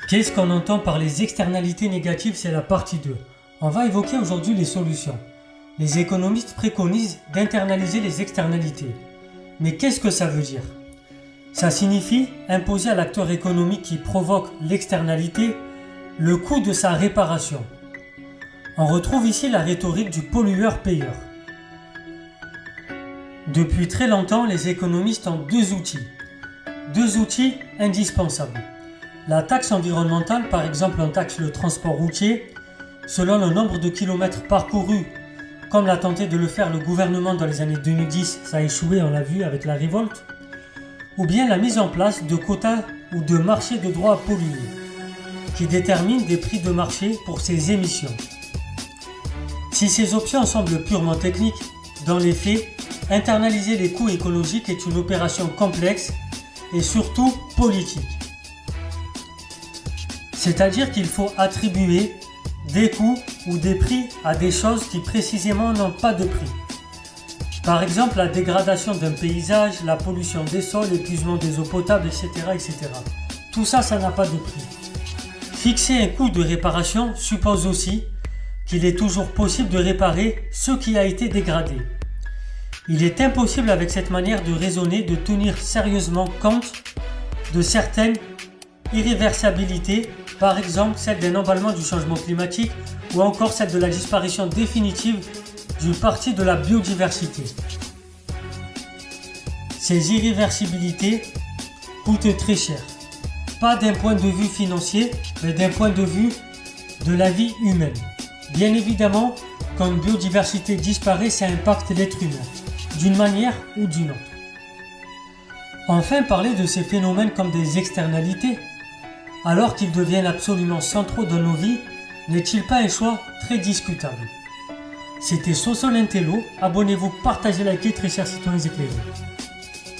Qu'est-ce qu'on entend par les externalités négatives? C'est la partie 2. On va évoquer aujourd'hui les solutions. Les économistes préconisent d'internaliser les externalités. Mais qu'est-ce que ça veut dire? Ça signifie imposer à l'acteur économique qui provoque l'externalité le coût de sa réparation. On retrouve ici la rhétorique du pollueur-payeur. Depuis très longtemps, les économistes ont deux outils indispensables. La taxe environnementale, par exemple, on taxe le transport routier selon le nombre de kilomètres parcourus, comme l'a tenté de le faire le gouvernement dans les années 2010, ça a échoué, on l'a vu avec la révolte, ou bien la mise en place de quotas ou de marchés de droits à polluer, qui déterminent des prix de marché pour ces émissions. Si ces options semblent purement techniques, dans les faits, internaliser les coûts écologiques est une opération complexe et surtout politique. C'est-à-dire qu'il faut attribuer des coûts ou des prix à des choses qui précisément n'ont pas de prix. Par exemple, la dégradation d'un paysage, la pollution des sols, l'épuisement des eaux potables, etc. etc. Tout ça, ça n'a pas de prix. Fixer un coût de réparation suppose aussi qu'il est toujours possible de réparer ce qui a été dégradé. Il est impossible avec cette manière de raisonner de tenir sérieusement compte de certaines irréversibilités, par exemple celle d'un emballement du changement climatique ou encore celle de la disparition définitive d'une partie de la biodiversité. Ces irréversibilités coûtent très cher, pas d'un point de vue financier, mais d'un point de vue de la vie humaine. Bien évidemment, quand une biodiversité disparaît, ça impacte l'être humain, d'une manière ou d'une autre. Enfin, parler de ces phénomènes comme des externalités, alors qu'ils deviennent absolument centraux dans nos vies, n'est-il pas un choix très discutable? C'était Soso l'Intello, abonnez-vous, partagez, likez, très chers citoyens éclairés.